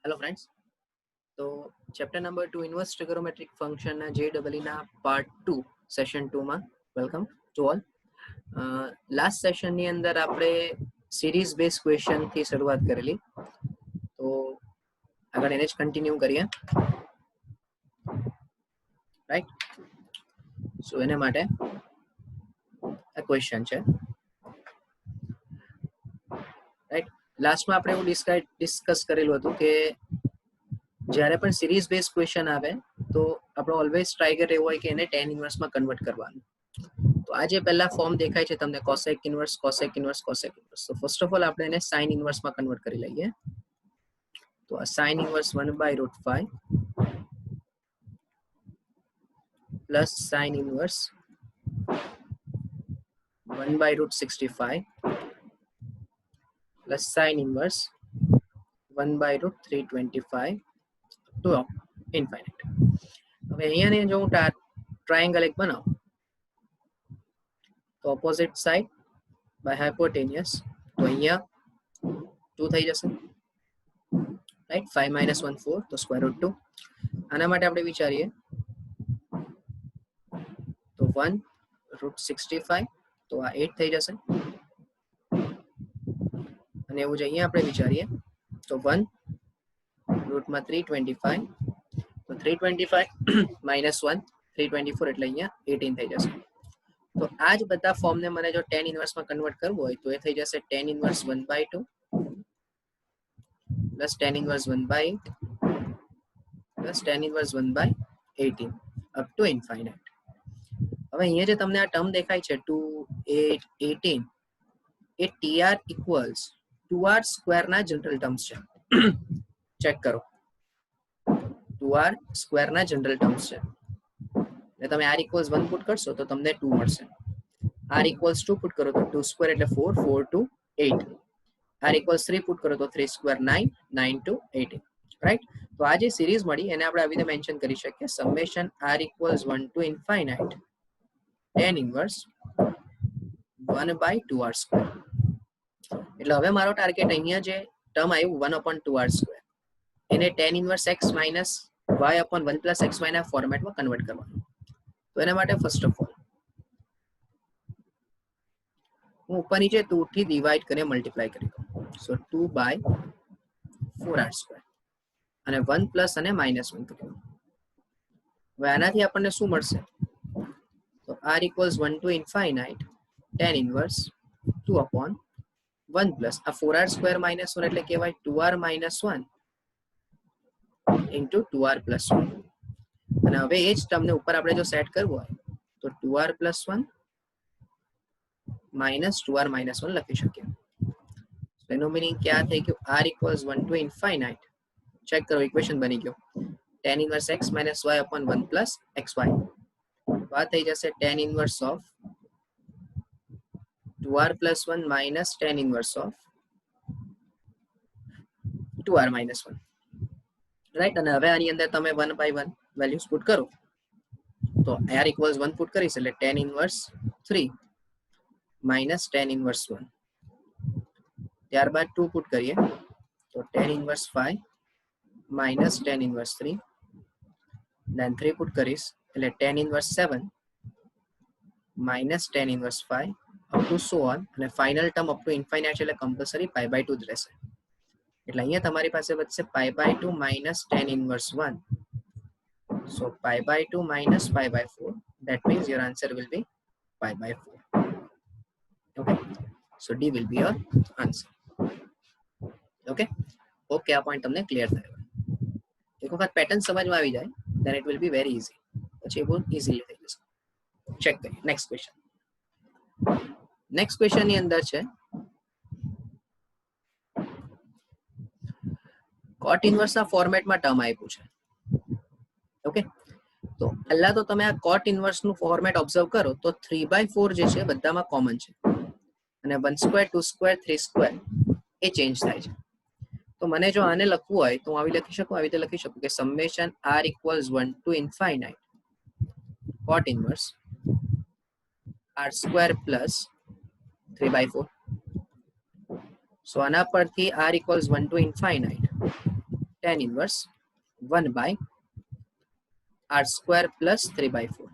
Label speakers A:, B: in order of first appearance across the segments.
A: Hello friends. तो chapter number 2 inverse trigonometric function ना JEE ના પાર્ટ 2 સેશન 2 માં welcome to all. Last session ની અંદર આપણે સિરીઝ બેઝ ક્વેશ્ચન થી શરૂઆત કરેલી, તો આગળ એને જ કન્ટિન્યુ કરીએ, રાઈટ। સો એને માટે આ ક્વેશ્ચન છે, રાઈટ। લાસ્ટમાં આપણે એવું ડિસ્કસ કરેલું હતું કે જ્યારે પણ સિરીઝ બેઝ ક્વેશ્ચન આવે તો આપણો ઓલવેઝ ટ્રાય કરે એવું હોય કે એને tan ઇન્વર્સમાં કન્વર્ટ કરવાનું। તો આ જે પહેલા ફોર્મ દેખાય છે તમને cosec inverse cosec inverse cosec inverse, તો ફર્સ્ટ ઓફ ઓલ આપણે એને સાઇન ઇન્વર્સમાં કન્વર્ટ કરી લઈએ। તો આ sine inverse 1/√5 plus sine inverse 1/√65 plus sine inverse 1/√325 to infinite. હવે અહીંયાને જો હું ટ્રાયેંગલ એક બનાવું તો ઓપોઝિટ સાઇડ બાય હાઇપોટેનિયસ, તો અહીંયા 2 થઈ જશે, રાઈટ। 5 - 1 4, તો √2। આના માટે આપણે વિચારીએ તો 1√65, તો આ 8 થઈ જશે, અને એવું જ અહીંયા આપણે વિચારીએ તો 1√325, તો 325 - 1 324, એટલે અહીંયા 18 થઈ જશે। તો આ જ બધા ફોર્મને મને જો tan ઇન્વર્સમાં કન્વર્ટ કરવું હોય તો એ થઈ જશે tan inverse 1/2 plus tan inverse 1/8 plus tan inverse 1/18 up to infinite. હવે અહીંયા જે તમને આ ટર્મ દેખાય છે 2 8 18, એ TR ઇક્વલ્સ 2R સ્ક્વેરના જનરલ ટર્મ્સ છે। ચેક કરો, 2R સ્ક્વેરના જનરલ ટર્મ્સ છે, એટલે તમે R ઇક્વલ્સ 1 પુટ કરશો તો તમને 2 મળશે। R ઇક્વલ્સ 2 પુટ કરો તો 2 સ્ક્વેર એટલે 4 4 2 8, R ઇક્વલ્સ 3 પુટ કરો તો 3 સ્ક્વેર 9 9 2 18, રાઈટ। તો આ જે સિરીઝ મળી એને આપણે આવી રીતે મેન્શન કરી શકીએ, summation R equals 1 to infinite tan inverse 1/2R square. એટલે હવે મારો ટાર્ગેટ અહીંયા જે ટર્મ આવ્યું 1/2R સ્ક્વેર, એને tan inverse x minus y/1 plus x y ના ફોર્મેટમાં કન્વર્ટ કરવાનું। તો એના માટે ફર્સ્ટ ઓફ ઓલ હું ઉપર નીચે 2 થી ડિવાઈડ કરીને મલ્ટીપ્લાય કરી દઉં, સો 2/4R સ્ક્વેર, અને 1 પ્લસ અને -1 કરી દઉં। હવે આનાથી આપણને શું મળશે, તો R equals 1 to infinite tan inverse 2/1 plus આ 4R સ્ક્વેર -1 એટલે કહેવાય 2R - 1 ઇન્ટુ 2R + 1। અને હવે એ જ ટર્મને ઉપર આપણે જો સેટ કરવું હોય તો 2R + 1 માઇનસ 2R - 1 લખી શકીએ। એનું મીનિંગ क्या થઈ ગયું, R equals 1 to infinite, check કરો ઇક્વેશન બની ગયો tan inverse x - y/1 plus xy, આ થઈ જશે tan inverse of 2R + 1 minus tan inverse of 2R - 1, right. અને હવે આની અંદર તમે 1/1 વેલ્યુઝ પુટ કરો તો R ઇક્વલ્સ 1 પુટ કરીશ એટલે tan inverse 3 minus tan inverse 1, ત્યારબાદ 2 પુટ કરીએ તો tan inverse 5 minus tan inverse 3, then 3 put કરીશ એટલે tan inverse 7 minus tan inverse 5 up to so on, અને final term up to infinite એટલે કમ્પલસરી π/2 જ રહેશે। એટલે અહીંયા તમારી પાસે વધશે π/2 minus tan inverse 1, so π/2 minus π/4, that means your answer will be π/4, okay, so D will be your answer, okay। Okay, આ પોઈન્ટ તમને ક્લિયર થયો। એક વખત પેટર્ન સમજમાં આવી જાય then it will be very easy, પછી બહુ ઇઝીલી થઈ જશે। ચેક કરીએ નેક્સ્ટ ક્વેશ્ચન। નેક્સ્ટ ક્વેશ્ચન ની અંદર છે cot ઇન્વર્સ ના ફોર્મેટમાં ટર્મ આપ્યું છે, ઓકે। તો પહેલા તો તમે આ cot ઇન્વર્સ નું ફોર્મેટ ઓબ્ઝર્વ કરો તો 3/4 જે છે બધામાં કોમન છે, અને 1 સ્ક્વેર 2 સ્ક્વેર 3 સ્ક્વેર એ ચેન્જ થાય છે। તો મને જો આને લખવું હોય તો હું આવી લખી શકું, આવી રીતે લખી શકું કે summation R equals 1 to infinite cot inverse R square plus 3/4। So આના પરથી R equals 1 to infinite tan inverse 1/r² plus 3/4.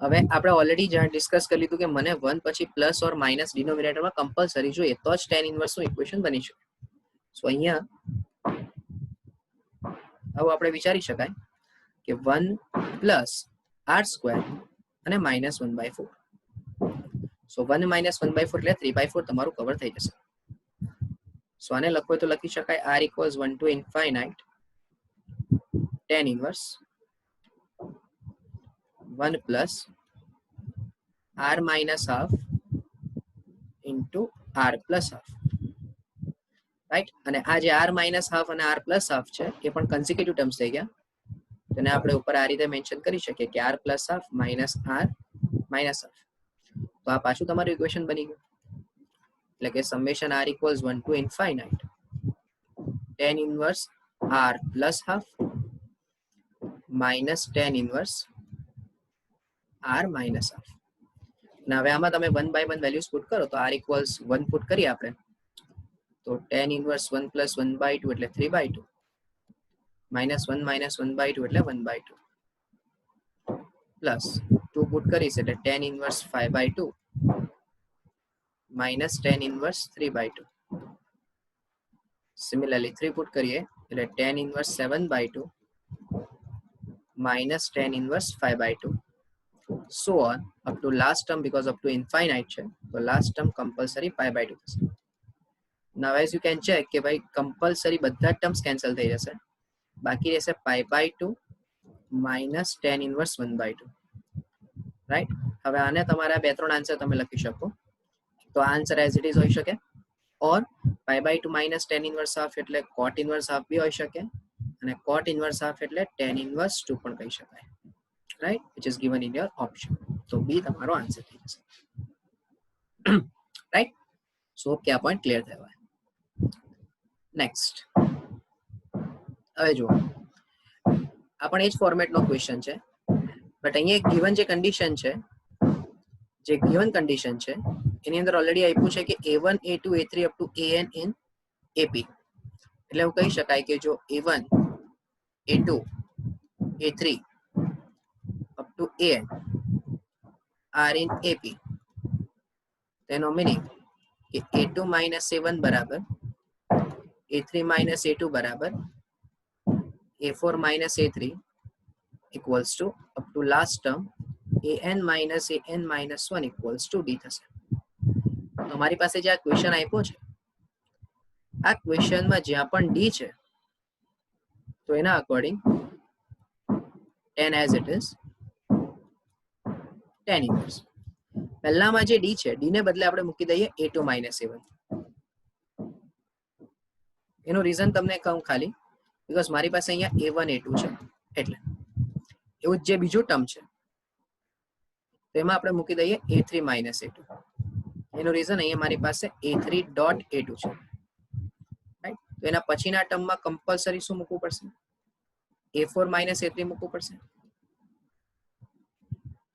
A: હવે આપણે ઓલરેડી જ્યાં ડિસ્કસ કરી લીધું કે મને 1 પછી પ્લસ ઓર માઇનસ ડિનોમિનેટરમાં કમ્પલસરી જોઈએ તો જ tan ઇન્વર્સનું ઇક્વેશન બની શકે. સો અહીંયા આવું આપણે વિચારી શકાય કે 1 પ્લસ r² અને માઇનસ 1/4. સો 1 માઇનસ 1/4 એટલે 3/4 તમારું કવર થઈ જશે. સો આને લખવું હોય તો લખી શકાય r equals 1 to infinite tan inverse 1 plus r minus half into r plus half. Right, અને આ જે r minus half અને r plus half છે એ પણ કન્સિક્યુટિવ ટર્મ્સ થઈ ગયા. તેને આપણે ઉપર આ રીતે મેન્શન કરી શકીએ કે r plus half minus r minus half. તો આ પાછું તમારું ઇક્વેશન બની ગયું. એટલે કે summation r equals 1 to infinite tan inverse r plus half minus tan inverse r minus half. અને હવે આમાં તમે 1 by 1 વેલ્યુઝ પુટ કરો તો r equals 1 પુટ કરીએ આપણે તો tan inverse 1 plus 1/2 એટલે 3/2 minus 1 minus 1/2 એટલે 1/2 plus 2 પુટ કરીશ એટલે tan inverse 5/2 minus tan inverse 3/2. Similarly 3 put કરીએ એટલે tan inverse 7/2 minus tan inverse 5/2. So on up to last term, because up to infinite છે તો last term compulsory pi/2 થશે. Now as you can check કે ભાઈ compulsory બધા terms cancel થઈ જશે, બાકી રહેશે pi/2 minus tan inverse 1/2. Right, હવે આને તમારા 2-3 આન્સર તમે લખી શકો. તો આ આન્સર એઝ ઇટ ઇઝ હોઈ શકે, ઓર pi/2 minus tan inverse half એટલે cot inverse half બી હોઈ શકે, અને cot inverse half એટલે tan inverse 2 પણ કહી શકાય. Right, which is given in your option. So B તમારો આન્સર થઈ જશે. રાઈટ, સો કે આ પોઈન્ટ ક્લિયર થયો. નેક્સ્ટ હવે જુઓ, આ પણ એ જ ફોર્મેટનો ક્વેશ્ચન છે, બટ અહીંયા એક ગિવન જે કન્ડિશન છે, જે ગિવન કન્ડિશન છે એની અંદર ઓલરેડી આપ્યું છે કે a1 a2 a3 up to an in ap. એટલે એવું કહી શકાય કે જો a1 a2 a3 up to an are in ap, તેનો મીનિંગ કે a2 minus a1 બરાબર a3 minus a2 બરાબર a4 minus a3 equals to up to last term an minus 1 equals to d થશે. તો મારી પાસે જે આ ક્વેશ્ચન આપ્યો છે, આ ક્વેશ્ચનમાં જ્યાં પણ d છે તો એના according tan as it is tan inverse. પહેલામાં જે d છે, d ને બદલે આપણે મૂકી દઈએ a2 minus a1. એનું રીઝન તમને કહું ખાલી, બીકોઝ મારી પાસે અહીંયા a1 a2 છે, એટલે એવું જે બીજું ટર્મ છે તો એમાં આપણે મૂકી દઈએ a3 minus a2. એનું રીઝન અહીંયા મારી પાસે a3 dot a2 છે. રાઈટ, તો એના પછીના ટર્મમાં કમ્પલસરી શું મૂકવું પડશે? a4 minus a3 મૂકવું પડશે.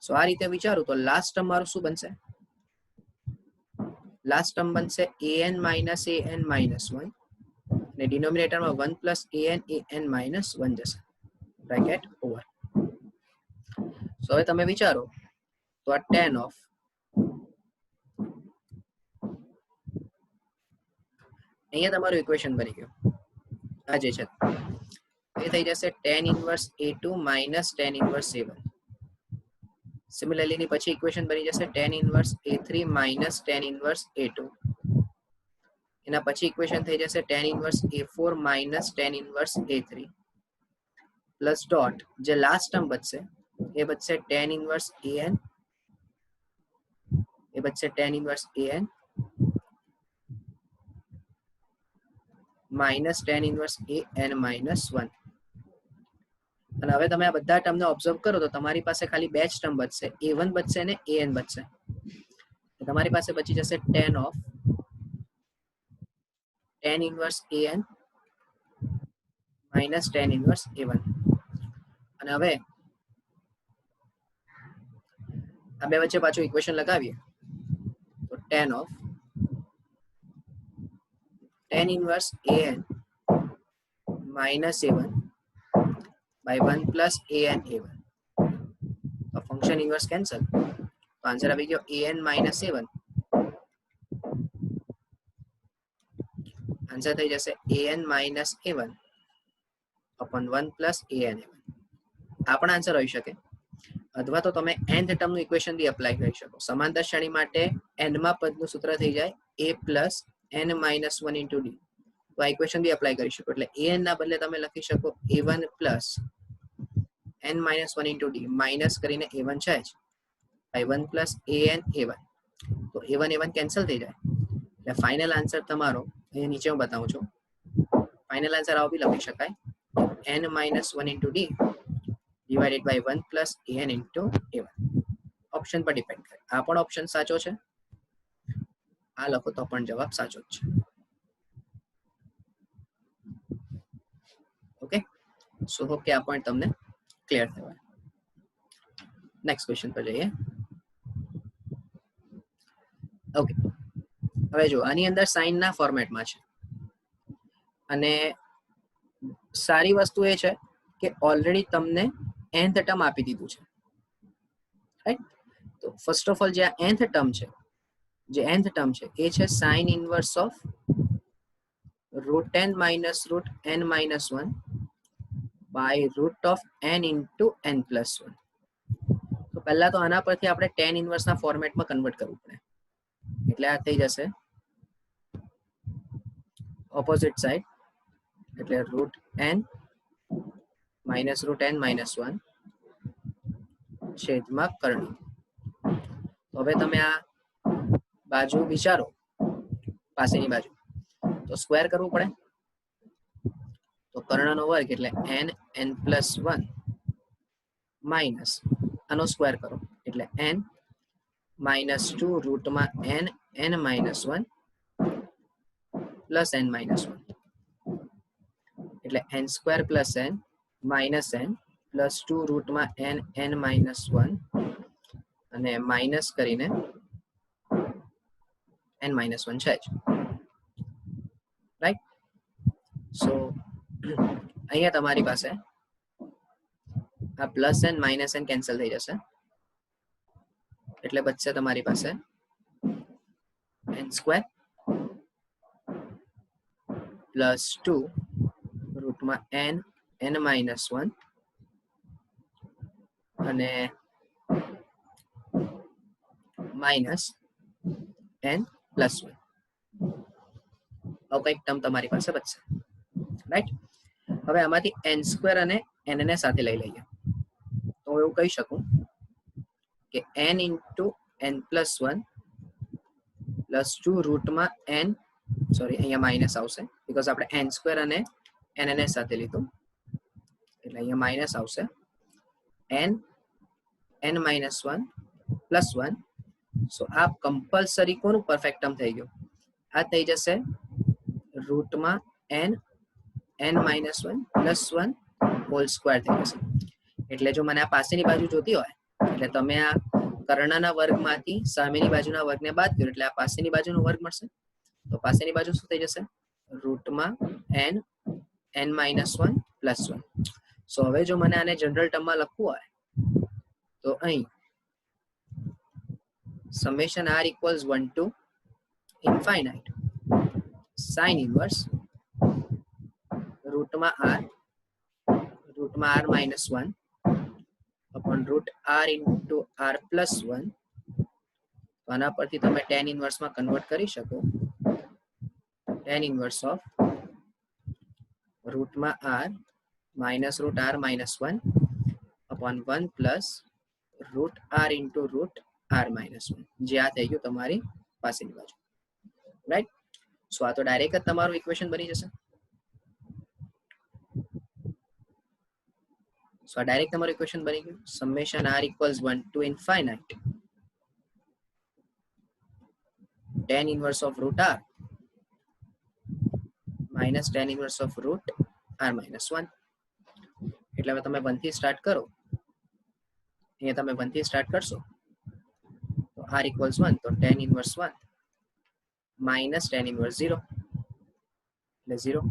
A: સો આ રીતે વિચારું તો લાસ્ટ ટર્મ મારું શું બનશે? લાસ્ટ ટર્મ બનશે an minus 1 અને ડિનોમિનેટરમાં 1 plus an minus 1 જશે, બ્રેકેટ ઓવર. સો હવે તમે વિચારો તો આ tan ઓફ અહીંયા તમારું ઇક્વેશન બની ગયું. આ જે છે એ થઈ જશે tan inverse a2 minus tan inverse a1. Similarly ની પછી ઇક્વેશન બની જશે tan inverse a3 minus tan inverse a2. એના પછી ઇક્વેશન થઈ જશે tan inverse a4 minus tan inverse a3 plus dot જે લાસ્ટ ટર્મ બચશે એ બચશે tan inverse an, એ બચશે tan inverse an minus tan inverse an minus 1. અને હવે તમે આ બધા ટર્મને ઓબ્ઝર્વ કરો તો તમારી પાસે ખાલી બે જ ટર્મ બચશે, a1 બચશે અને an બચશે. તમારી પાસે બચી જશે tan of tan inverse an minus tan inverse a1. અને હવે આ બે વચ્ચે પાછું ઇક્વેશન લગાવીએ તો tan of tan inverse an minus a1 by 1 plus an a1. તો ફંક્શન ઇન્વર્સ કેન્સલ, તો આન્સર આવી ગયો an minus a1. આન્સર થઈ જશે an minus a1 upon 1 plus an a1. આ પણ આન્સર હોઈ શકે, અથવા તો તમે nth ટર્મનું ઇક્વેશન બી એપ્લાય કરી શકો. સમાંતર શ્રેણી માટે n માં પદનું સૂત્ર થઈ જાય a plus n minus 1 into d. તો આ ઇક્વેશન બી એપ્લાય કરી શકો. એટલે an ના બદલે તમે લખી શકો a1 plus n minus 1 into d minus કરીને a1 છે જ by 1 plus an a1. તો a1 a1 કેન્સલ થઈ જાય. એટલે ફાઇનલ આન્સર તમારો અહીંયા નીચે હું બતાવું છું. ફાઇનલ આન્સર આવો બી લખી શકાય n minus 1 into d divided by 1 plus an into a1. Option પર ડિપેન્ડ કરે. આ પણ ઓપ્શન સાચો છે, આ લખો તો પણ જવાબ સાચો જ છે. ઓકે, સો હોપ કે આ પોઈન્ટ તમને ક્લિયર થયો. નેક્સ્ટ ક્વેશ્ચન પર જઈએ. ઓકે, હવે જો આની અંદર સાઇન ના ફોર્મેટમાં છે, અને સારી વસ્તુ એ છે કે ઓલરેડી તમને nth ટર્મ આપી દીધું છે, રાઈટ? તો ફર્સ્ટ ઓફ ઓલ જે આ nth ટર્મ છે, જે nth ટર્મ છે એ છે sine inverse of root n minus root n minus 1 by root of n into n plus 1. તો પહેલા તો આના પરથી આપણે tan ઇનવર્સના ફોર્મેટમાં કન્વર્ટ કરવું પડે. એટલે આ થઈ જશે ઓપોઝિટ સાઈડ, એટલે root n minus root n minus 1 છેદમાં કર્ણ. તો હવે તમે આ બાજુ વિચારો, પાસેની બાજુ, તો સ્ક્વેર કરવું પડે. તો કર્ણનો વર્ગ એટલે n n પ્લસ 1 માઇનસ આનો સ્ક્વેર કરો એટલે n minus 2 રૂટમાં n n minus 1 plus n minus 1, એટલે n square plus n minus n plus 2 રૂટમાં n n minus 1 અને માઇનસ કરીને n માઇનસ 1 છે જ, રાઈટ? સો અહીંયા તમારી પાસે આ plus n minus n cancel થઈ જશે, એટલે બચશે તમારી પાસે n square plus 2 રૂટમાં n n minus 1 અને માઇનસ n પ્લસ 1. આવું કંઈક ટર્મ તમારી પાસે બચશે, રાઈટ? હવે આમાંથી n સ્ક્વેર અને n ને સાથે લઈ લઈએ. તો હું એવું કહી શકું કે n into n plus 1 plus 2 રૂટમાં n, sorry અહીંયા માઇનસ આવશે બીકોઝ આપણે n સ્ક્વેર અને n ને સાથે લીધું, એટલે અહીંયા માઇનસ આવશે n n માઇનસ 1 પ્લસ 1. સો આ કમ્પલસરી કોનું પરફેક્ટ ટર્મ થઈ ગયું? આ થઈ જશે રૂટમાં n n minus 1 plus 1 whole square થઈ જશે. એટલે જો મને આ પાસેની બાજુ જોતી હોય એટલે તમે આ કર્ણના વર્ગમાંથી સામેની બાજુના વર્ગને બાદ કરો એટલે આ પાસેની બાજુનો વર્ગ મળશે. તો પાસેની બાજુ શું થઈ જશે? રૂટમાં n n માઇનસ 1 પ્લસ 1. સો હવે જો મને આને જનરલ ટર્મમાં લખવું હોય તો અહીં summation r equals 1 to infinite sin inverse રૂટમાં r minus 1 upon root r into r plus 1. તો આના પરથી તમે tan inverse માં કન્વર્ટ કરી શકો. tan inverse of રૂટમાં r minus root r minus 1 upon 1 plus root r into root r minus 1, જે આ થઈ ગયું તમારી પાસેની બાજુ, રાઈટ? સો આ તો ડાયરેક્ટ જ તમારું ઇક્વેશન બની જશે. સો આ ડાયરેક્ટ તમારું ઇક્વેશન બની ગયું. Summation r equals 1 to infinite tan inverse of root r minus tan inverse of root r minus 1. એટલે હવે તમે 1 થી સ્ટાર્ટ કરો, અહીંયા તમે 1 થી સ્ટાર્ટ કરશો તો r equals 1, તો tan inverse 1 minus tan inverse 0 એટલે 0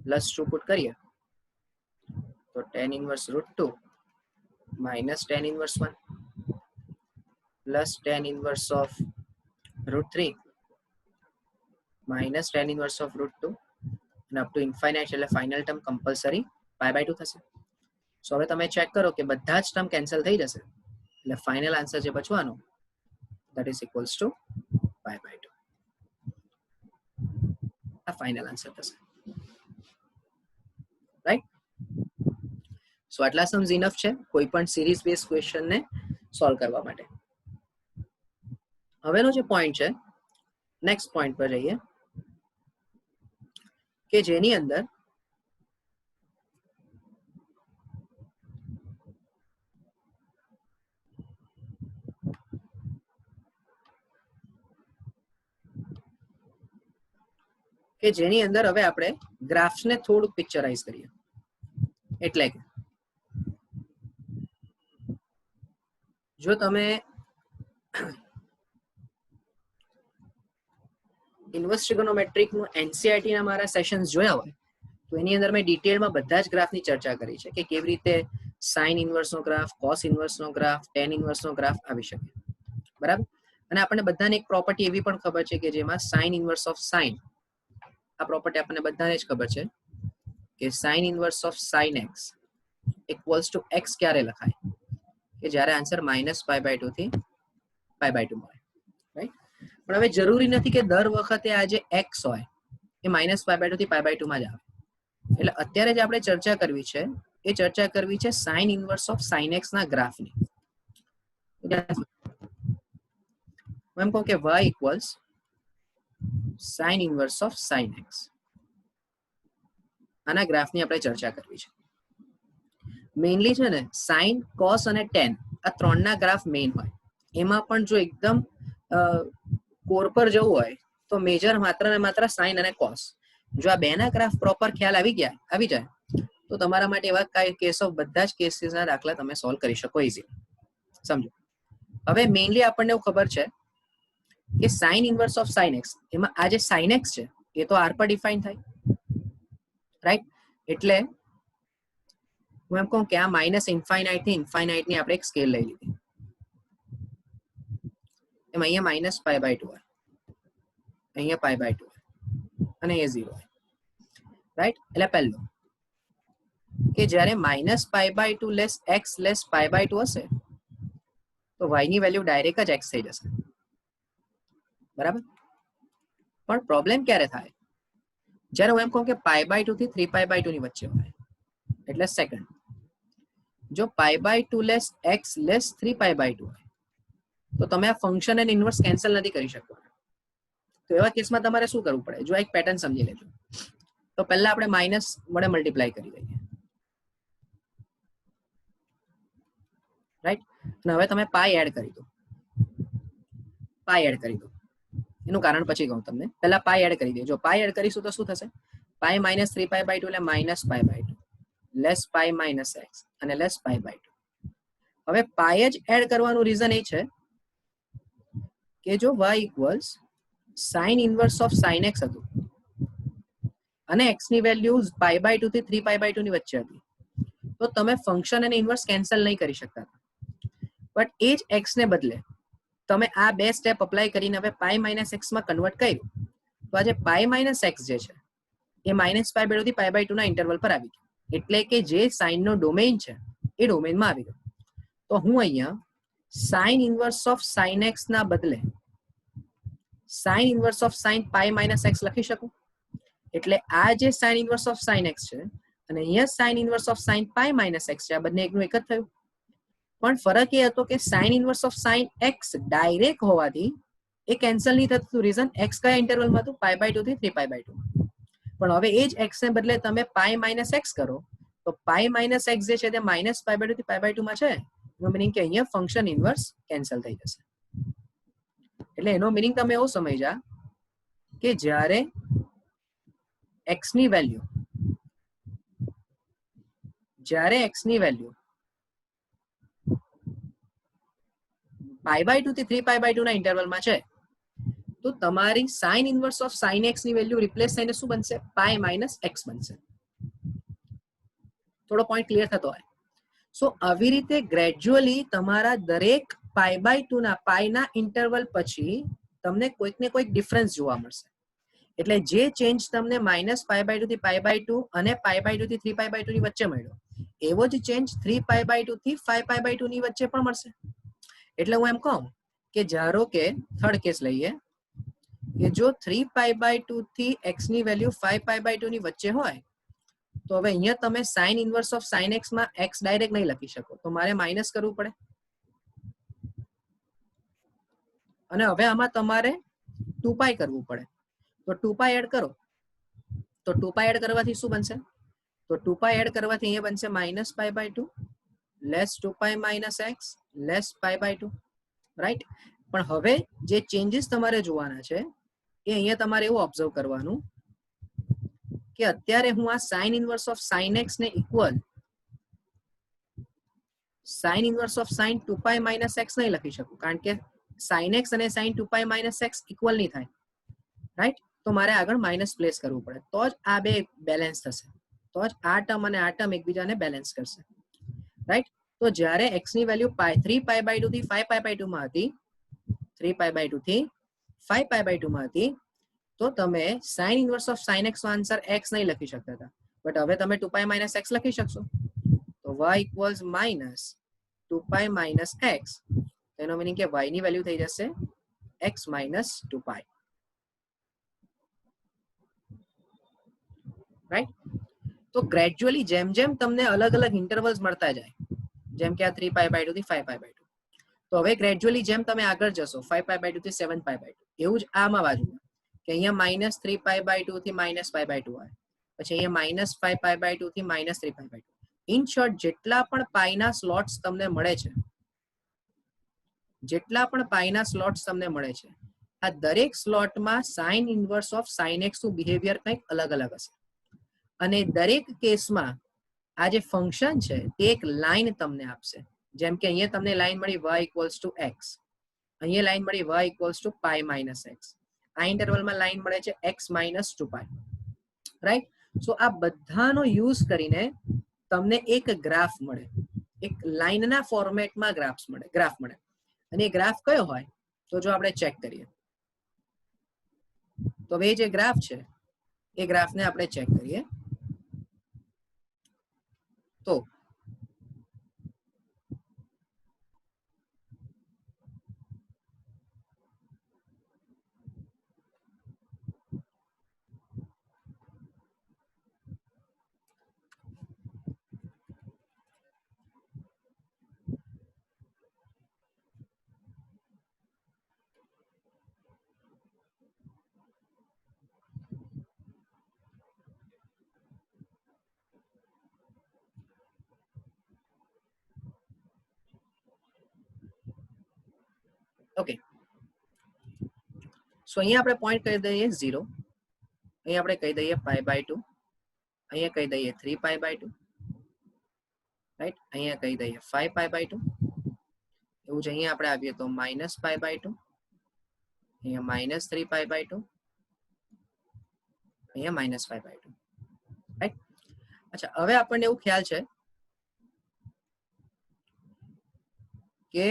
A: પ્લસ 2 પુટ કરીએ તો tan inverse √2 minus tan inverse 1 plus tan inverse of √3 minus tan inverse of √2 અને અપ ટુ ઇન્ફાઇનાઇટ એટલે ફાઇનલ ટર્મ કમ્પલસરી π/2 થશે. સો હવે તમે ચેક કરો કે બધા જ ટર્મ કેન્સલ થઈ જશે એટલે ફાઇનલ આન્સર જે બચવાનો that is equals to π/2. આ ફાઇનલ આન્સર થશે, રાઈટ? સો આટલા સમ્સ ઇનફ છે કોઈ પણ સિરીઝ બેઝ ક્વેશ્ચન ને સોલ્વ કરવા માટે. હવેનો જે પોઈન્ટ છે નેક્સ્ટ પોઈન્ટ પર જઈએ કે જેની અંદર હવે આપણે ગ્રાફ્સને થોડુંક પિક્ચરાઇઝ કરીએ. એટલે કે જો તમે ઇન્વર્સ ટ્રિગોનોમેટ્રિકનું એનસીઈઆરટી ના મારા સેશન્સ જોયા હોય તો એની અંદર મેં ડિટેલમાં બધા જ ગ્રાફની ચર્ચા કરી છે કે કેવી રીતે સાઇન ઇન્વર્સનો ગ્રાફ, કોસ ઇન્વર્સનો ગ્રાફ, ટેન ઇન્વર્સનો ગ્રાફ આવી શકે, બરાબર? અને આપણને બધાને એક પ્રોપર્ટી એવી પણ ખબર છે કે જેમાં સાઇન ઇન્વર્સ ઓફ સાઇન, આ પ્રોપર્ટી આપણને બધાને જ ખબર છે કે sign inverse of sine x equals to x ક્યારે લખાય કે જ્યારે આન્સર -π/2 થી π/2 મળે, રાઈટ? પણ હવે જરૂરી નથી કે દર વખતે આ જે એક્સ હોય એ -π/2 થી π/2 માં જ આવે. એટલે અત્યારે જે આપણે ચર્ચા કરવી છે એ ચર્ચા કરવી છે sign inverse of sine x ના ગ્રાફની. હું એમ કહું કે y equals sign inverse of sine x, આના ગ્રાફની આપણે ચર્ચા કરવી છે. મેઇનલી છે ને સાઇન, કોસ અને ટેન આ ત્રણના ગ્રાફ મેઇન હોય. એમાં પણ જો એકદમ કોર પર જવું હોય તો મેજર માત્ર ને માત્ર સાઇન અને કોસ. જો આ બેના ગ્રાફ પ્રોપર ખ્યાલ આવી જાય તો તમારા માટે એવા કેસો બધા જ કેસીસના દાખલા તમે સોલ્વ કરી શકો ઇઝીલી. સમજો હવે મેઇનલી આપણને એવું ખબર છે કે sign inverse of sine x, એમાં આ જે સાઇન એક્સ છે એ તો આર પર ડિફાઇન થાય, રાઈટ? એટલે હું એમ કહું કે આ માઇનસ ઇન્ફાઇનાઇટ થી ઇન્ફાઇનાઇટ ની આપણે એક સ્કેલ લઈ લીધી. એમાં અહીંયા -π/2 હોય, અહીંયા π/2 હોય અને એ 0 હોય, રાઈટ? એટલે પહેલું કે જ્યારે -π/2 લેસ x લેસ π/2 હશે તો y ની વેલ્યુ ડાયરેક્ટ જ x થઈ જશે, બરાબર? પણ પ્રોબ્લેમ ક્યારે થાય? જ્યારે હું એમ કહું કે π/2 થી 3π/2 ની વચ્ચે હોય, એટલે સેકન્ડ. જો π/2 લેસ x લેસ 3π/2 હોય તો તમે આ ફંક્શન અને ઇન્વર્સ કેન્સલ નથી કરી શકતા. તો એવા કેસમાં તમારે શું કરવું પડે? જો એક પેટર્ન સમજી લેજો. તો પહેલા આપણે માઇનસ વડે મલ્ટીપ્લાય કરી દઈએ, રાઈટ? અને હવે તમે પાઈ એડ કરી દો. એનું કારણ પછી કહું તમને. પહેલા પાઈ એડ કરી દો. જો પાઈ એડ કરીશું તો શું થશે? પાઈ -3π/2 એટલે -π/2 લેસ પાઈ માઇનસ એક્સ અને લેસ π/2. હવે પાઈ જ એડ કરવાનું રીઝન એ છે કે જો y equals sign inverse of sine x હતું અને x ની વેલ્યુ π/2 થી 3π/2 ની વચ્ચે હતી તો તમે ફંક્શન અને ઇન્વર્સ કેન્સલ નહીં કરી શકતા. બટ એ જ x ને બદલે તમે આ બે સ્ટેપ અપ્લાય કરીને હવે પાઈ માઇનસ એક્સ માં કન્વર્ટ કર્યું તો આ જે પાઈ માઇનસ એક્સ જે છે એ -π/2 થી π/2 ના ઇન્ટરવલ પર આવી ગયું. એટલે કે જે સાઇન નો ડોમેઇન છે એ ડોમેઇનમાં આવી ગયો. તો હું અહીંયા sign inverse of sine x ના બદલે sign inverse of sign pi minus x લખી શકું. એટલે આ જે sign inverse of sine x છે અને અહીંયા sign inverse of sign pi minus x છે, આ બંને એકનું એક જ થયું. પણ ફરક એ હતો કે sign inverse of sine x direct હોવાથી એ કેન્સલ નહીં થતું. રીઝન એક્સ કયા ઇન્ટરવલમાં હતું? π/2 થી 3π/2. પણ હવે એ જ એક્સ ને બદલે તમે પાઈ માઇનસ એક્સ કરો તો પાઈ માઇનસ એક્સ જે છે તે -π/2 થી π/2 માં છે. એનો મીનિંગ કે અહીંયા ફંક્શન ઇન્વર્સ કેન્સલ થઈ જશે. એટલે એનો મીનિંગ તમે એવું સમજ્યા કે જ્યારે x ની વેલ્યુ π/2 થી 3π/2 ના ઇન્ટરવલમાં છે તો તમારી sign inverse of sine x ની વેલ્યુ રિપ્લેસ થઈને શું બનશે? પાઈ માઇનસ એક્સ બનશે. થોડો પોઈન્ટ ક્લિયર થતો હોય. સો આવી રીતે ગ્રેજ્યુઅલી તમારા દરેક π/2 ના પાઈના ઇન્ટરવલ પછી તમને કોઈક ને કોઈક ડિફરન્સ જોવા મળશે. એટલે જે ચેન્જ તમને -π/2 થી π/2 અને π/2 થી 3π/2 ની વચ્ચે મળ્યો, એવો જ ચેન્જ 3π/2 થી 5π/2 ની વચ્ચે પણ મળશે. એટલે હું એમ કહું કે ધારો કે થર્ડ કેસ લઈએ કે જો 3π/2 થી x ની વેલ્યુ 5π/2 ની વચ્ચે હોય, તો હવે અહીંયા તમે sin inverse of sin x માં x ડાયરેક્ટ નહીં લખી શકો, તો મારે માઇનસ કરવું પડે. અને હવે આમાં તમારે 2π કરવું પડે. તો 2π એડ કરો, તો 2π એડ કરવાથી શું બનશે? તો 2π એડ કરવાથી અહીંયા બનશે -π/2 લેસ 2π - x લેસ π/2, રાઈટ. પણ હવે જે ચેન્જીસ તમારે જોવાના છે એ અહીંયા તમારે એવું ઓબ્ઝર્વ કરવાનું કે અત્યારે હું આ sin inverse of sin x ને equal sin inverse of sin 2π - x નહીં લખી શકું, કારણ કે sin x અને sin 2π - x ઇક્વલ નહીં થાય, રાઈટ. તો મારે આગળ માઇનસ પ્લેસ કરવું પડે, તો જ આ બે બેલેન્સ થશે, તો જ આ ટર્મ અને આ ટર્મ એકબીજાને બેલેન્સ કરશે, રાઈટ. તો જ્યારે x ની વેલ્યુ 3π/2 થી 5π/2 માં હતી, 3π/2 થી 5π/2 માં હતી, તો તમે sin inverse of sin x નો આન્સર x નહીં લખી શકતા હતા, બટ હવે તમે 2π - x લખી શકશો. તો y ઇક્વલ્સ -2π - x, તેનો મીનિંગ કે y ની વેલ્યુ થઈ જશે x - 2π, રાઈટ. તો ગ્રેજ્યુઅલી જેમ જેમ તમને અલગ અલગ ઇન્ટરવલ્સ મળતા જાય, જેમ કે આ 3π/2 થી 5π/2, તો હવે ગ્રેજ્યુઅલી જેમ તમે આગળ જશો 5π/2 થી 7π/2, એવું જ આમાં બાજુમાં કે અહીંયા -3π/2 થી -π/2 આવે, પછી અહીંયા -5π/2 થી -3π/2. ઇન શોર્ટ જેટલા પણ પાઈના સ્લોટ્સ તમને મળે છે, જેટલા પણ પાઈના સ્લોટ્સ તમને મળે છે, આ દરેક સ્લોટમાં sign inverse of sine x નું બિહેવિયર કંઈક અલગ અલગ હશે. અને દરેક કેસમાં આ જે ફંક્શન છે તે એક લાઈન તમને આપશે. જેમ કે અહીંયા તમને લાઈન મળી y ઇક્વલ્સ ટુ x, અહીંયા લાઈન મળી y ઇક્વલ્સ ટુ π - x, આ ઇન્ટરવલમાં લાઈન મળે છે x - 2π, રાઈટ. સો આ બધાનો યુઝ કરીને તમને એક ગ્રાફ મળે, એક લાઈનના ફોર્મેટમાં ગ્રાફ મળે. અને એ ગ્રાફ કયો હોય, તો જો આપણે ચેક કરીએ, તો હવે જે ગ્રાફ છે એ ગ્રાફને આપણે ચેક કરીએ તો ઓકે. સો અહીંયા આપણે પોઈન્ટ કહી દઈએ 0, અહીંયા આપણે કહી દઈએ π/2, અહીંયા કહી દઈએ 3π/2, રાઈટ. અહીંયા કહી દઈએ 5π/2, એવું જ અહીંયા આપણે આવીએ તો -π/2, અહીંયા -3π/2, અહીંયા -5/2, રાઈટ. અચ્છા, હવે આપણને એવું ખ્યાલ છે કે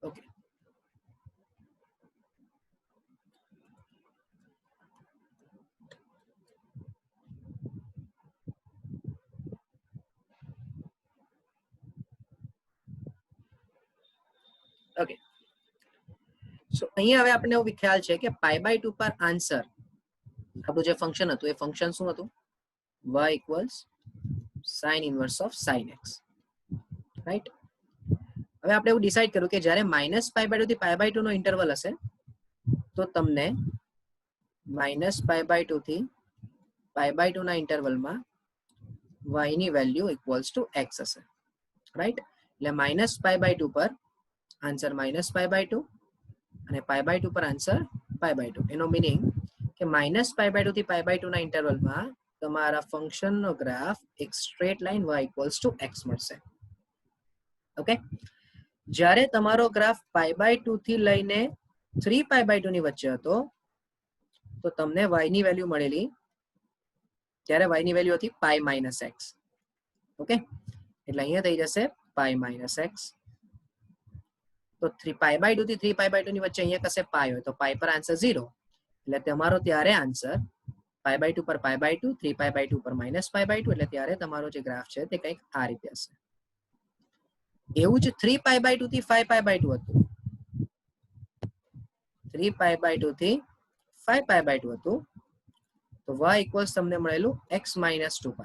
A: ઓકે, ઓકે. સો અહીંયા હવે આપણને એવું ખ્યાલ છે કે π/2 પર આન્સર આપણું જે ફંક્શન હતું એ ફંક્શન શું હતું, y equals sign inverse of sine x, right. હવે આપણે એવું ડિસાઈડ કર્યું કે જ્યારે -π/2 થી π/2 નો ઇન્ટરવલ હશે, તો તમને -π/2 થી π/2 ના ઇન્ટરવલમાં y ની વેલ્યુ ઇક્વલ્સ ટુ x હશે, રાઈટ. એટલે -π/2 પર આન્સર -π/2 અને π/2 પર આન્સર π/2. એનો મીનિંગ કે -π/2 થી π/2 ના ઇન્ટરવલમાં તમારા ફંક્શનનો ગ્રાફ એક સ્ટ્રેટ લાઇન y = x મળશે. ઓકે, જ્યારે તમારો ગ્રાફ π/2 થી લઈને 3π/2 ની વચ્ચે હતો તો તમને y ની વેલ્યુ મળેલી, ત્યારે y ની વેલ્યુ હતી π - x. ઓકે, એટલે અહીંયા થઈ જશે π - x. તો 3π/2 થી 3π/2 ની વચ્ચે અહીંયા કશે પાઈ હોય તો પાઈ પર આન્સર 0, એટલે તમારો ત્યારે આન્સર π/2 પર π/2, 3π/2 પર -π/2, એટલે ત્યારે તમારો જે ગ્રાફ છે તે કંઈક આ રીતે હશે. એવું જ 3π/2 થી 5π/2 હતું. 3π/2 થી 5π/2 હતું તો y = તમને મળેલું x - 2π.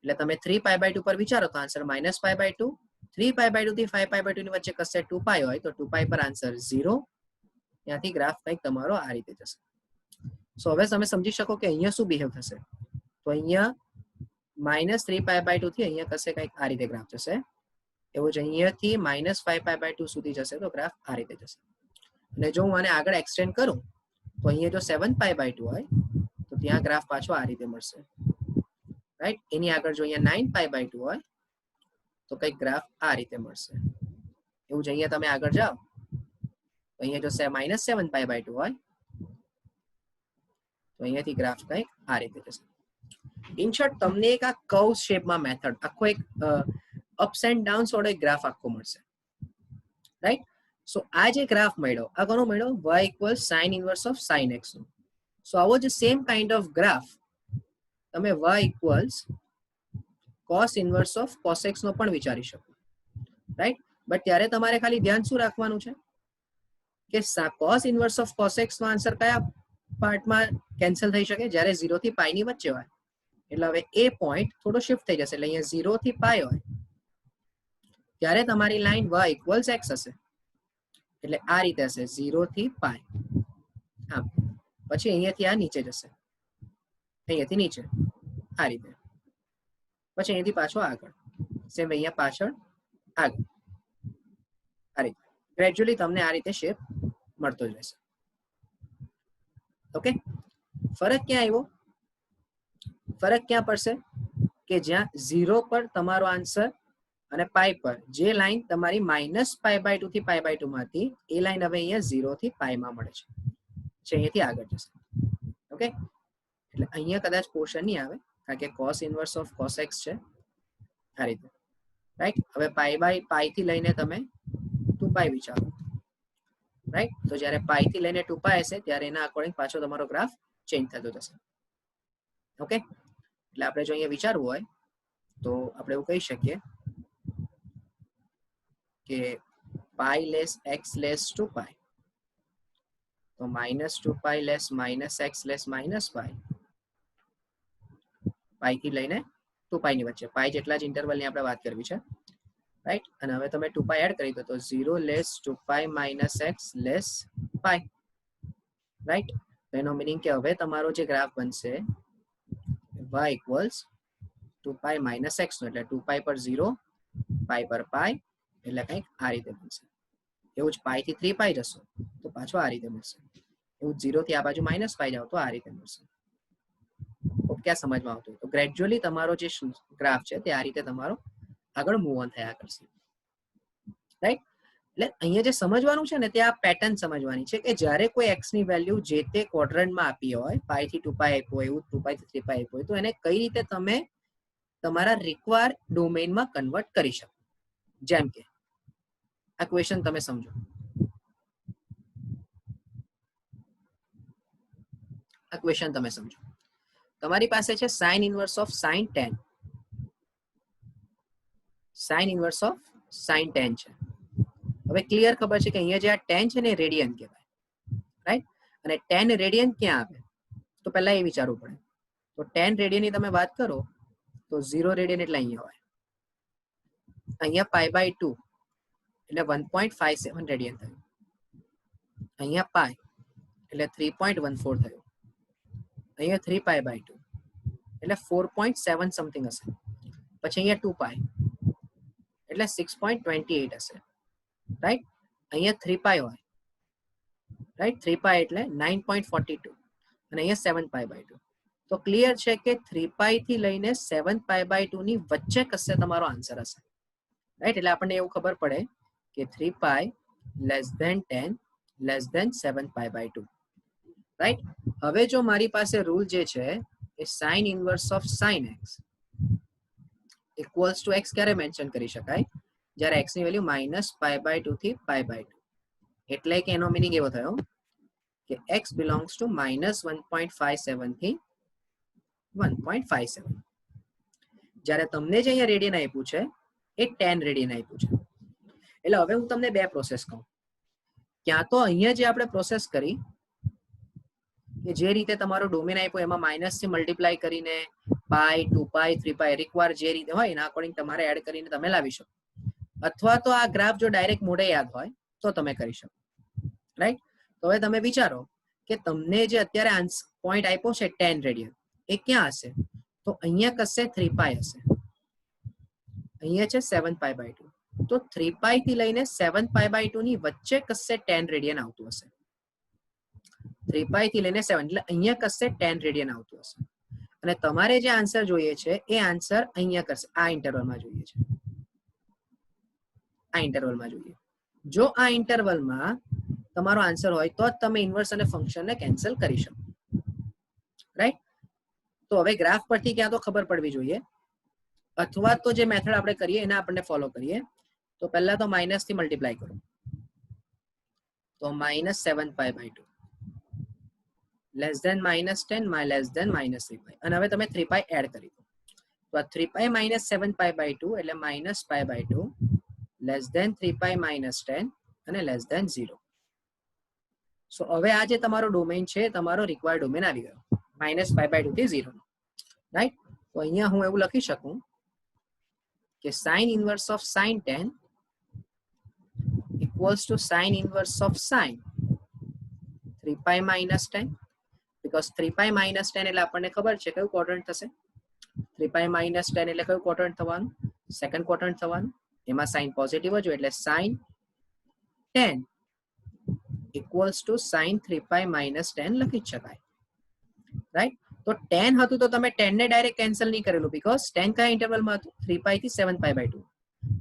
A: એટલે તમે 3π/2 પર વિચારો તો આન્સર -π/2, 3π/2 થી 5π/2 ની વચ્ચે કશે 2π હોય તો 2π પર આન્સર 0. ત્યાંથી ગ્રાફ કંઈક તમારો આ રીતે જશે. સો હવે તમે સમજી શકો કે અહીંયા શું બિહેવ થશે. તો અહીંયા -3π/2 થી અહીંયા કશે કંઈક આ રીતે ગ્રાફ જશે. એવું જ અહીંયાથી -5π/2 સુધી જશે તો ગ્રાફ આ રીતે જશે. અને જો હું આને આગળ એક્સટેન્ડ કરું તો અહીંયા જો 7π/2 હોય તો ત્યાં ગ્રાફ પાછો આ રીતે મળશે. રાઈટ, એની આગળ જો અહીંયા 9π/2 હોય તો કંઈક ગ્રાફ આ રીતે મળશે. એવું જ અહીંયા તમે આગળ જાઓ તો અહીંયા જો -7π/2 હોય તો અહીંયાથી ગ્રાફ કંઈક આ રીતે જશે. ઇન શોર્ટ તમને એક આ કર્વ શેપમાં મેથડ આખો એક અપ્સ એન્ડ ડાઉન્સ વાળો એક ગ્રાફ આખો મળશે. રાઈટ, સો આ જે ગ્રાફ મળ્યો આ કોનો મળ્યો? y = sin inverse of sin x નો. સો આવો જ સેમ કાઇન્ડ ઓફ ગ્રાફ તમે y = cos inverse of cos x નો પણ વિચારી શકો. રાઈટ, બટ ત્યારે તમારે ખાલી ધ્યાન શું રાખવાનું છે કે cos inverse of cos x નો આન્સર કયા પાર્ટમાં કેન્સલ થઈ શકે? જ્યારે 0 થી π ની વચ્ચે હોય. એટલે હવે એ પોઈન્ટ થોડો શિફ્ટ થઈ જશે. એટલે અહીંયા 0 થી π હોય ત્યારે તમારી લાઈન y = x હશે. એટલે આ રીતે હશે 0 થી π. આમ પછી અહીંયાથી આ નીચે જશે, અહીંયાથી નીચે આ રીતે, પછી અહીંયાથી પાછો આગળ, સેમ અહીંયા પાછળ આગળ, આ રીતે ગ્રેજ્યુઅલી તમને આ રીતે શેપ મળતો જ રહેશે. ઓકે, ફરક ક્યાં આવ્યો? ફરક ક્યાં પડશે કે જ્યાં 0 પર તમારો આન્સર અને π પર જે લાઈન તમારી -π/2 થી π/2 માં હતી એ લાઈન હવે અહીંયા 0 થી π માં મળે છે, અહીંયાથી આગળ જશે. ઓકે, એટલે અહીંયા કદાચ પોર્શન નહીં આવે કારણ કે cos inverse of cos x છે આ રીતે. રાઈટ, હવે π/π થી લઈને તમે 2π વિચારો. રાઈટ, તો જ્યારે π થી લઈને 2π હશે ત્યારે એના અકોર્ડિંગ પાછો તમારો ગ્રાફ ચેન્જ થતો જશે. ઓકે, એટલે આપણે જો અહીંયા વિચારવું હોય તો આપણે એવું કહી શકીએ કે π x 2π તો -2π -x -π, π થી લઈને 2π ની વચ્ચે, π જેટલા જ ઇન્ટરવલની આપણે વાત કરવી છે. રાઈટ, અને હવે તમે 2π એડ કરી દો તો 0 <2π - x π. રાઈટ, તો એનો મીનિંગ કે હવે તમારો જે ગ્રાફ બનશે y = 2π - x નો, એટલે 2π પર 0, π પર π, એટલે કંઈક આ રીતે બનશે. એવું જ π થી 3π જશો તો પાછો આ રીતે મળશે. એવું 0 થી આ બાજુ -π જાવ તો આ રીતે મળશે. ક્યાં સમજમાં આવતું? તો ગ્રેજ્યુઅલી તમારો જે ગ્રાફ છે તે આ રીતે તમારો આગળ મૂવ ઓન થયા કરશે. રાઈટ, એટલે અહીંયા જે સમજવાનું છે ને તે આ પેટર્ન સમજવાની છે કે જ્યારે કોઈ x ની વેલ્યુ જે તે ક્વોડ્રન્ટમાં આપી હોય, π થી 2π આપ્યું હોય, એવું 2π થી 3π આપ્યું હોય, તો એને કઈ રીતે તમે તમારા રિક્વાયર ડોમેઇનમાં કન્વર્ટ કરી શકો. જેમ કે આ ક્વેશ્ચન તમે સમજો. આ ક્વેશ્ચન તમે સમજો. તમારી પાસે છે sin inverse of sin tan. sin inverse of sin tan છે. હવે ક્લિયર ખબર છે કે અહીંયા જે આ tan છે ને રેડિયન કહેવાય. રાઈટ, અને tan રેડિયન ક્યાં આવે તો પહેલા એ વિચારવું પડે. તો tan રેડિયનની તમે વાત કરો તો 0 રેડિયન એટલે અહીંયા હોય, અહીંયા π/2 એટલે 1.57 રેડિયન થયું, અહીંયા π એટલે 3.14 થયું, અહીંયા 3π/2 એટલે 4.7 સમથિંગ હશે, પછી અહીંયા 2π એટલે 6.28 હશે. રાઈટ, અહીંયા 3π હોય, રાઈટ, 3π એટલે 9.42, અને અહીંયા 7π/2. તો ક્લિયર છે કે 3π થી લઈને 7π/2 ની વચ્ચે કશે તમારો આન્સર હશે, રાઈટ? એટલે આપણને એવું ખબર પડે કે 3π less than 10 less than 7π/2, right? હવે જો મારી પાસે રૂલ જે છે એ sine inverse of sine x equals to x ક્યારે મેન્શન કરી શકાય? જ્યારે એક્સ ની વેલ્યુ -π/2 થી π/2. એટલે કે એનો મીનિંગ એવો થયો કે x બિલોંગ્સ ટુ -1.57 થી 1.57. જ્યારે તમને જે અહીંયા રેડિયન આપ્યું છે એ 10 રેડિયન આપ્યું છે. એટલે હવે હું તમને બે પ્રોસેસ કહું. ક્યાં તો અહીંયા જે આપણે પ્રોસેસ કરી કે જે રીતે તમારો ડોમેન આપ્યો એમાં માઇનસ થી મલ્ટીપ્લાય કરીને પાઈ, 2π, 3π રિક્વાયર જે રીતે હોય એના અકોર્ડિંગ તમારે એડ કરીને તમે લાવી શકો, અથવા તો આ ગ્રાફ જો ડાયરેક્ટ મોઢે યાદ હોય તો તમે કરી શકો, રાઈટ? તો હવે તમે વિચારો કે તમને જે અત્યારે પોઈન્ટ આપ્યો છે 10 રેડિયન એ ક્યાં હશે? તો અહીંયા કશે 3π હશે, અહીંયા છે 7π/2. તો 3π થી લઈને 7π/2 ની વચ્ચે કશે 10 રેડિયન આવતું હશે. 3π થી લઈને 7 એટલે અહીંયા કશે 10 રેડિયન આવતું હશે. અને તમારે જે આન્સર જોઈએ છે એ આન્સર અહીંયા કરશે, આ ઇન્ટરવલમાં જોઈએ છે, આ ઇન્ટરવલમાં જોઈએ. જો આ ઇન્ટરવલમાં તમારો આન્સર હોય તો જ તમે ઇન્વર્સ અને ફંક્શનને કેન્સલ કરી શકો, રાઈટ? તો હવે ગ્રાફ પરથી ક્યાં તો ખબર પડવી જોઈએ, અથવા તો જે મેથડ આપણે કરીએ એને આપણને ફોલો કરીએ. તો પહેલા તો માઇનસ થી મલ્ટીપ્લાય કરો, તો -7π/2 લેસ ધેન -10 લેસ ધેન -3π. અને હવે તમે 3π એડ કરી દો, તો આ 3π - 7π/2 એટલે -π/2 લેસ ધેન 3π - 10 અને લેસ ધેન 0. સો હવે આ જે તમારો ડોમેન છે તમારો રિક્વાયર્ડ ડોમેન આવી ગયો -π/2 થી 0, રાઈટ? તો અહીંયા હું એવું લખી શકું કે sine inverse of sine 10 equals to sine inverse of sine 3π - 10, because 3π - 10 એટલે આપણને ખબર છે કયું ક્વોડ્રન્ટ થશે. 3π - 10 એટલે કયું ક્વોડ્રન્ટ થવાનું? સેકન્ડ ક્વોડ્રન્ટ થવાનું. એમાં સાઇન પોઝિટિવ જ હોય એટલે સાઇન 10 ઇક્વલ્સ ટુ સાઇન 3π - 10 લખી જ શકાય, રાઈટ? તો 10 હતું તો તમે 10 ને ડાયરેક્ટ કેન્સલ નહીં કરેલું, બીકોઝ 10 કયા ઇન્ટરવલમાં હતું? 3π થી 7π/2.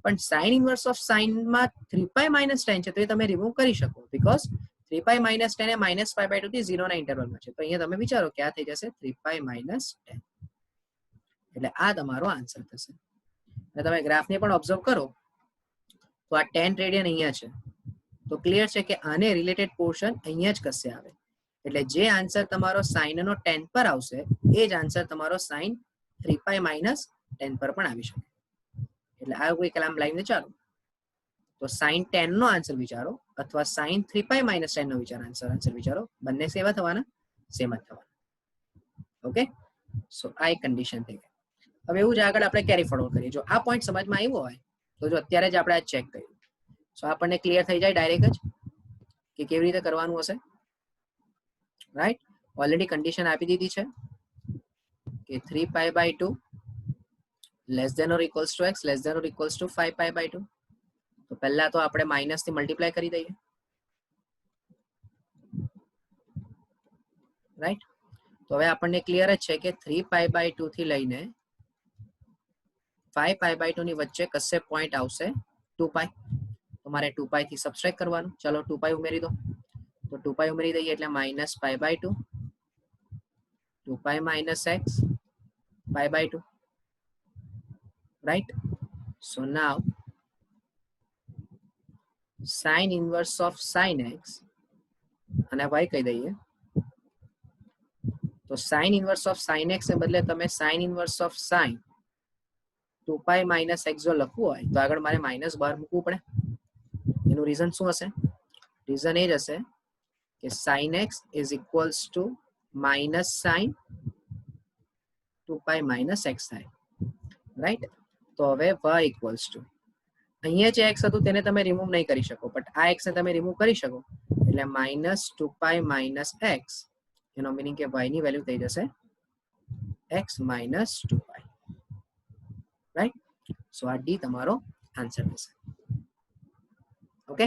A: પણ સાઇન ઇનવર્સ ઓફ સાઇનમાં 3π - 10 છે તો એ તમે રિમૂવ કરી શકો, બીકોઝ 3π - 10 એ -π/2 થી 0 ના ઇન્ટરવલમાં છે. તો અહીંયા તમે વિચારો ક્યાં થઈ જશે? 3π - 10. એટલે આ તમારો આન્સર થશે. અને તમે ગ્રાફને પણ ઓબ્ઝર્વ કરો તો આ 10 રેડિયન અહીંયા છે, તો ક્લિયર છે કે આને રિલેટેડ પોર્શન અહીંયા જ કશે આવે. એટલે જે આન્સર તમારો સાઇન નો 10 પર આવશે એ જ આન્સર તમારો સાઇન 3π - 10 પર પણ આવી શકે. એટલે આ કોઈ કલામ લાઈન ચાલો તો સાઇન 10 નો આન્સર વિચારો અથવા સાઇન 3π - 10 નો આન્સર વિચારો, બંને સેવા થવાના? સેમ જ થવાના. ઓકે, સો આ એક કન્ડિશન થઈ ગઈ. હવે એવું જ આગળ આપણે કેરી ફોરવર્ડ કરીએ. જો આ પોઈન્ટ સમજમાં આવ્યો હોય તો જો અત્યારે જ આપણે આ ચેક કર્યું, સો આપણને ક્લિયર થઈ જાય ડાયરેક્ટ જ કે કેવી રીતે કરવાનું હશે, રાઈટ? ઓલરેડી કન્ડિશન આપી દીધી છે કે 3π/2 less than or equals to x less than or equals to 5π/2. તો પહેલા તો આપણે માઇનસ થી મલ્ટીપ્લાય કરી દઈએ, રાઈટ? તો હવે આપણને ક્લિયર જ છે કે 3π/2 થી લઈને 5π/2 ની વચ્ચે કશે પોઈન્ટ આવશે 2π. તો મારે 2π થી સબસ્ટ્રેક્ટ કરવાનું. ચલો 2π ઉમેરી દો, તો 2π ઉમેરી દઈએ એટલે -π/2 2π - x π/2, right? So now sin inverse of sin x અને y કહી દઈએ તો sin inverse of sin x ને બદલે તમે sin inverse of sin 2π - x જો લખવું હોય તો આગળ મારે માઇનસ બહાર મૂકવું પડે. એનું રીઝન શું હશે? રીઝન એ જ હશે કે sin x is equals to minus sin 2π - x થાય, રાઈટ? તો હવે y equals to અહીંયા જે x હતું તેને તમે રિમૂવ નહીં કરી શકો, બટ આ x ને તમે રિમૂવ કરી શકો એટલે -2π - x, એનો મીનિંગ કે y ની વેલ્યુ થઈ જશે x - 2π, રાઈટ? સો આ ડી તમારો આન્સર થશે. ઓકે,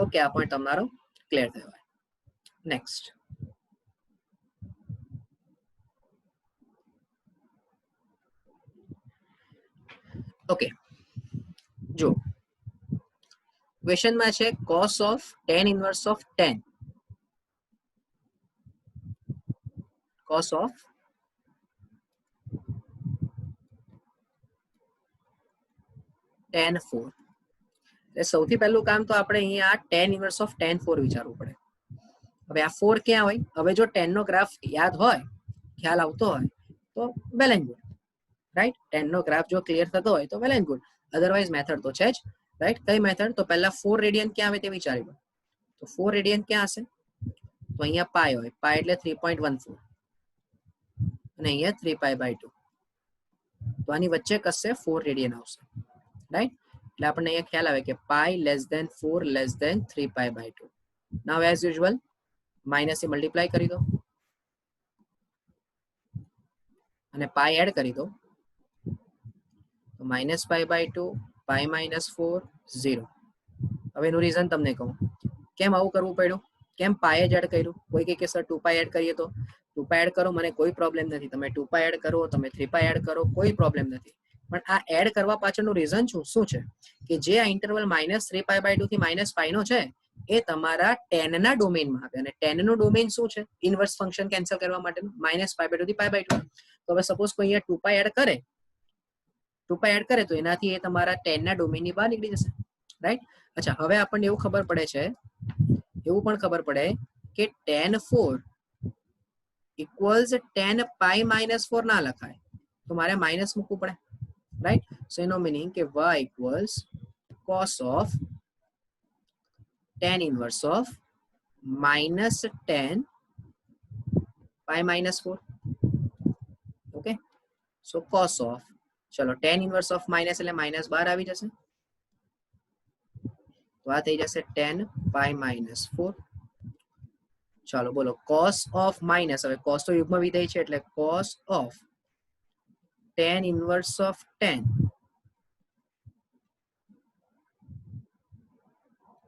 A: ઓકે, આ પોઈન્ટ તમારો ક્લિયર થયો હોય. નેક્સ્ટ ઓકે, જો ક્વેશ્ચનમાં છે cos of tan inverse of 10, cos of tan 4. એટલે સૌથી પહેલું કામ તો આપણે અહીંયા tan ઇનવર્સ ઓફ tan 4 વિચારવું પડે. હવે આ 4 ક્યાં હોય? હવે જો 10 નો ગ્રાફ યાદ હોય, ખ્યાલ આવતો હોય તો વેલ એન્ડ ગુડ, રાઈટ. 10 નો ગ્રાફ જો ક્લિયર થતો હોય તો well and good, otherwise method તો છે જ, રાઈટ. કઈ મેથડ? તો પહેલા 4 રેડિયન ક્યાં આવે તે વિચારી લો. તો 4 રેડિયન ક્યાં હશે? તો અહીંયા પાઈ હોય, પાઈ એટલે 3.14 અને અહીંયા 3π/2. તો આની વચ્ચે કશે 4 રેડિયન આવશે, રાઈટ. એટલે આપણને અહીંયા ખ્યાલ આવે કે પાઈ લેસ ધેન 4 લેસ ધેન 3π/2. નાઉ એઝ યુઝ્યુઅલ માઇનસ થી મલ્ટીપ્લાય કરી દો અને પાઈ એડ કરી દો. તો -π/2 પાઈ -4 0. હવે એનું રીઝન તમને કહું, કેમ આવું કરવું પડ્યું, કેમ પાઈ જ એડ કર્યું. કોઈ કહે કે સર 2π એડ કરીએ તો 2π એડ કરો, મને કોઈ પ્રોબ્લેમ નથી. તમે 2π એડ કરો, તમે 3π એડ કરો, કોઈ પ્રોબ્લેમ નથી. પણ આ એડ કરવા પાછળનું રીઝન શું છે કે જે આ ઇન્ટરવલ -3π/2 થી -π નો છે એ તમારા 10 ના ડોમેનમાં આવે, અને 10 નું ડોમેન શું છે? ઇન્વર્સ ફંક્શન કેન્સલ કરવા માટેનું -π/2 થી π/2. તો હવે સપોઝ કોઈ અહીંયા 2π એડ કરે, 2π એડ કરે તો એનાથી એ તમારા 10 ના ડોમેનની બહાર નીકળી જશે, રાઈટ. અચ્છા, હવે આપણને એવું ખબર પડે છે, એવું પણ ખબર પડે કે tan 4 ઇક્વલ્સ tan π -4 ના લખાય, તો મારે માઇનસ મૂકવું પડે, રાઈટ. સો એનો મીનિંગ કે y equals cos of tan inverse of -10 π -4. Okay, so cos of, ચલો tan ઇનવર્સ ઓફ માઇનસ એટલે માઇનસ બહાર આવી જશે, તો આ થઈ જશે 10 π -4. ચાલો બોલો, cos ઓફ માઇનસ, હવે cos તો યુગ્મ વિધેય છે એટલે cos of tan inverse of 10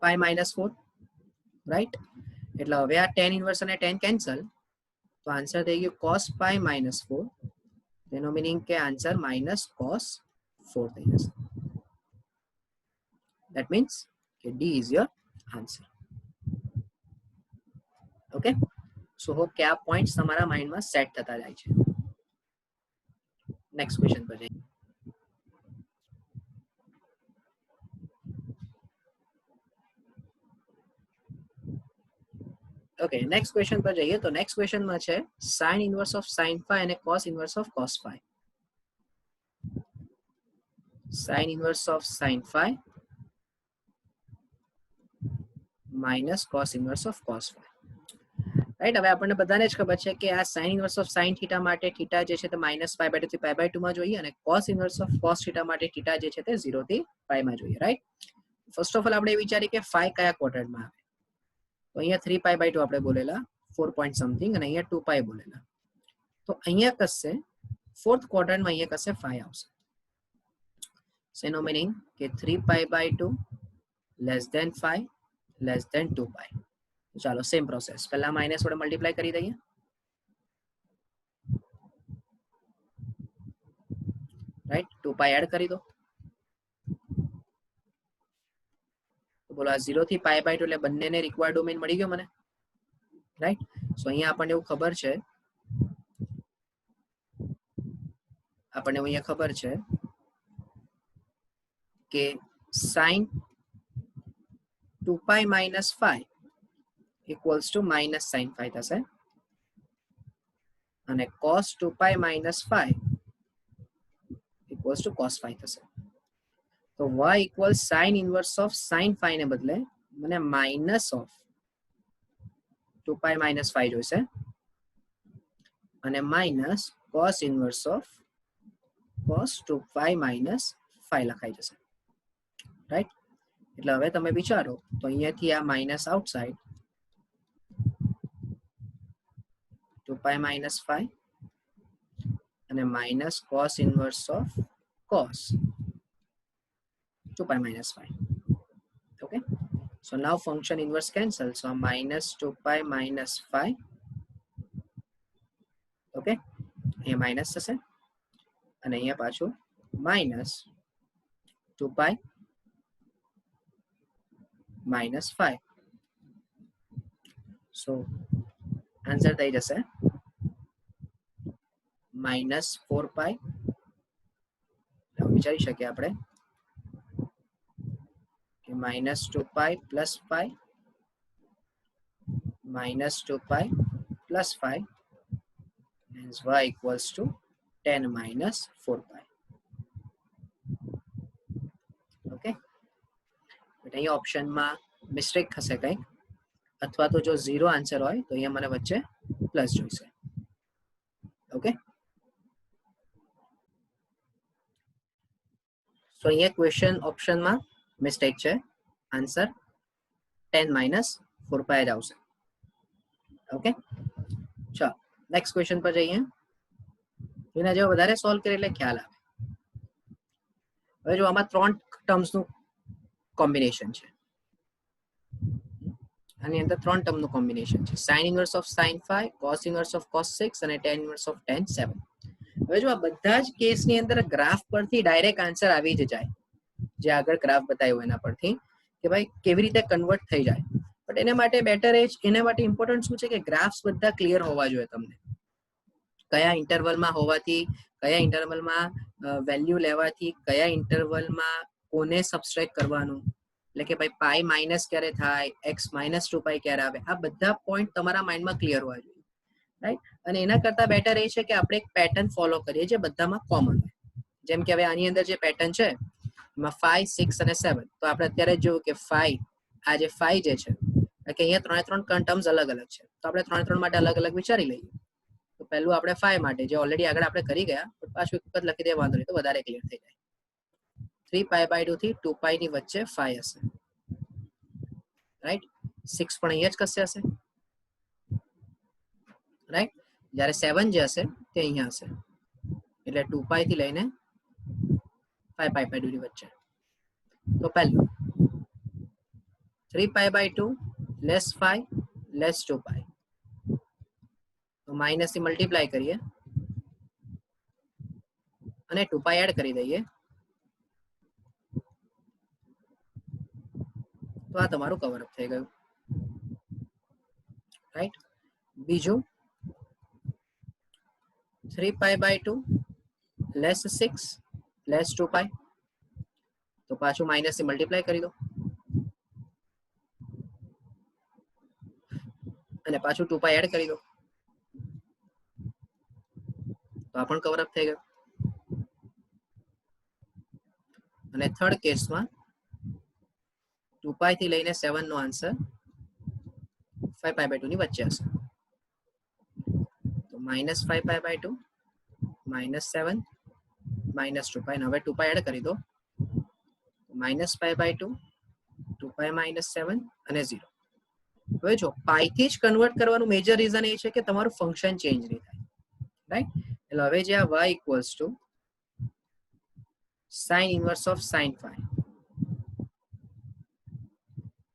A: π -4, right. એટલે હવે આ tan ઇનવર્સ અને tan કેન્સલ, તો આન્સર થઈ ગયું cos π -4. તેનો મીનિંગ કે આન્સર -cos 4 થઈ જશે. That means કે D is your answer. Okay, so hope કે આ પોઈન્ટ્સ તમારા માઇન્ડમાં સેટ થતા જાય છે. નેક્સ્ટ ક્વેશ્ચન પર જઈએ. ઓકે, નેક્સ્ટ ક્વેશ્ચન પર જઈએ. તો નેક્સ્ટ ક્વેશ્ચનમાં છે sin inverse of sin phi અને cos inverse of cos phi. sin inverse of sin phi minus cos inverse of cos phi, right. હવે આપણને બધાને જ ખબર છે કે આ sin ઇનવર્સ ઓફ sin θ માટે θ જે છે તે -π/2 થી π/2 માં જોઈએ, અને cos ઇનવર્સ ઓફ cos θ માટે θ જે છે તે 0 થી π માં જોઈએ, રાઈટ. ફર્સ્ટ ઓફ ઓલ આપણે વિચારીએ કે phi કયા ક્વોડ્રન્ટમાં આવે. તો અહીંયા 3π/2 આપણે બોલેલા, 4 પોઈન્ટ સમથિંગ, અને અહીંયા 2π બોલેલા. તો અહીંયા કશે ફોર્થ ક્વોડ્રન્ટમાં અહીંયા કશે phi આવશે. એનો મીનિંગ કે 3π/2 લેસ ધેન 5 લેસ ધેન 2π. ચાલો સેમ પ્રોસેસ, પહેલા માઇનસ વડે મલ્ટીપ્લાય કરી દઈએ, રાઈટ. 2π એડ કરી દો, બોલો આ 0 થી π/2 એટલે બંનેને રિક્વાયર્ડ ડોમેન મળી ગયો મને, રાઈટ. સો અહીંયા આપણને એવું ખબર છે, આપણને અહીંયા ખબર છે કે sin 2π - 5 equals to minus sin phi થશે, અને cos 2π - 5 equals to cos phi થશે. તો y equals sin inverse of sin phi ને બદલે મને માઇનસ ઓફ 2π - 5 જોઈશે, અને minus cos inverse of cos 2π - 5 લખાઈ જશે, રાઈટ. એટલે હવે તમે વિચારો તો અહીંયાથી આ માઇનસ આઉટસાઇડ 2π - 5 અને minus cos inverse of cos 2π - 5. Okay, so now function inverse cancel, so minus 2π - 5. Okay, અહીંયા માઇનસ થશે અને અહીંયા પાછું minus 2 pi minus 5. So answer થઈ જશે minus 4 pi. વિચારી શકીએ આપણે કે minus 2 pi plus 5 minus 2 pi plus 5 hence y equals to 10 minus 4 pi. Okay, અહીં ઓપ્શનમાં મિસ્ટેક થશે કંઈક, અથવા તો જો 0 આન્સર હોય તો અહીંયા મને વચ્ચે પ્લસ જોઈશે. ઓકે, સો અહીંયા ક્વેશ્ચન ઓપ્શનમાં મિસ્ટેક છે, આન્સર 10 minus 4 pi જ આવશે. ઓકે, ચાલો નેક્સ્ટ ક્વેશ્ચન પર જઈએ. એના જેવા વધારે સોલ્વ કરે એટલે ખ્યાલ આવે. હવે જો આમાં 3 ટર્મ્સનું કોમ્બિનેશન છે, આની અંદર 3 ટર્મનું કોમ્બિનેશન છે, sin inverse of sin 5, cos inverse of cos 6 અને tan ઇન્વર્સ ઓફ tan 7. હવે જો આ બધા જ કેસની અંદર ગ્રાફ પરથી ડાયરેક્ટ આન્સર આવી જ જાય, જે આગળ ગ્રાફ બતાવ્યો એના પરથી કે ભાઈ કેવી રીતે કન્વર્ટ થઈ જાય. બટ એના માટે બેટર એના માટે ઇમ્પોર્ટન્ટ શું છે કે ગ્રાફ્સ બધા ક્લિયર હોવા જોઈએ. તમને કયા ઇન્ટરવલમાં હોવાથી, કયા ઇન્ટરવલમાં વેલ્યુ લેવાથી, કયા ઇન્ટરવલમાં કોને સબસ્ટ્રેક્ટ કરવાનું, એટલે કે ભાઈ પાઈ માઇનસ ક્યારે થાય, એક્સ માઇનસ 2 પાઈ ક્યારે આવે, આ બધા પોઈન્ટ તમારા માઇન્ડમાં ક્લિયર હોવા જોઈએ, રાઈટ. અને એના કરતા બેટર એ છે કે આપણે એક પેટર્ન ફોલો કરીએ જે બધામાં કોમન હોય. જેમ કે હવે આની અંદર જે પેટર્ન છે એમાં 5, 6 અને 7, તો આપણે અત્યારે જોયું કે 5, આ જે 5 જે છે કે અહીંયા 3 ટર્મ્સ અલગ અલગ છે, તો આપણે 3 માટે અલગ અલગ વિચારી લઈએ. તો પહેલું આપણે 5 માટે જે ઓલરેડી આગળ આપણે કરી ગયા, પણ પાછું એક વખત લખી દે, વાંધો નહીં, તો વધારે ક્લિયર થઈ જાય. 3 pi/2 થી 2 પાઈ ની વચ્ચે 5 હશે, રાઈટ. 6 પણ અહીંયા જ કશે હશે, રાઈટ. જ્યારે 7 જે હશે તે અહીંયા હશે, એટલે 2 પાઈ થી લઈને 5 pi/2 ની વચ્ચે. તો પહેલું 3 pi/2 લેસ 5 લેસ 2 પાઈ, તો માઇનસ થી મલ્ટીપ્લાય કરીએ અને 2 પાઈ એડ કરી દઈએ, તો આ તમારું કવર અપ થઈ ગયું, રાઈટ. બીજું 3 pi/2 લેસ 6 લેસ 2 પાઈ, તો પાછું માઇનસ થી મલ્ટીપ્લાય કરી દો અને પાછું 2 પાઈ એડ કરી દો, તો આ પણ કવર અપ થઈ ગયું. અને થર્ડ કેસમાં 2 પાઈ થી લઈને 7 નો આન્સર 5 pi/2 ની વચ્ચે હશે, તો માઇનસ 5 pi/2 માઇનસ 7 માઇનસ 2 પાઈ. હવે 2 પાઈ એડ કરી દો, માઇનસ 5/2 2 પાઈ માઇનસ 7 અને 0. હવે જો પાઈ થી જ કન્વર્ટ કરવાનું મેજર રીઝન એ છે કે તમારું ફંક્શન ચેન્જ નહીં થાય, રાઈટ. એટલે હવે જે આ y equals to sin inverse of sin 5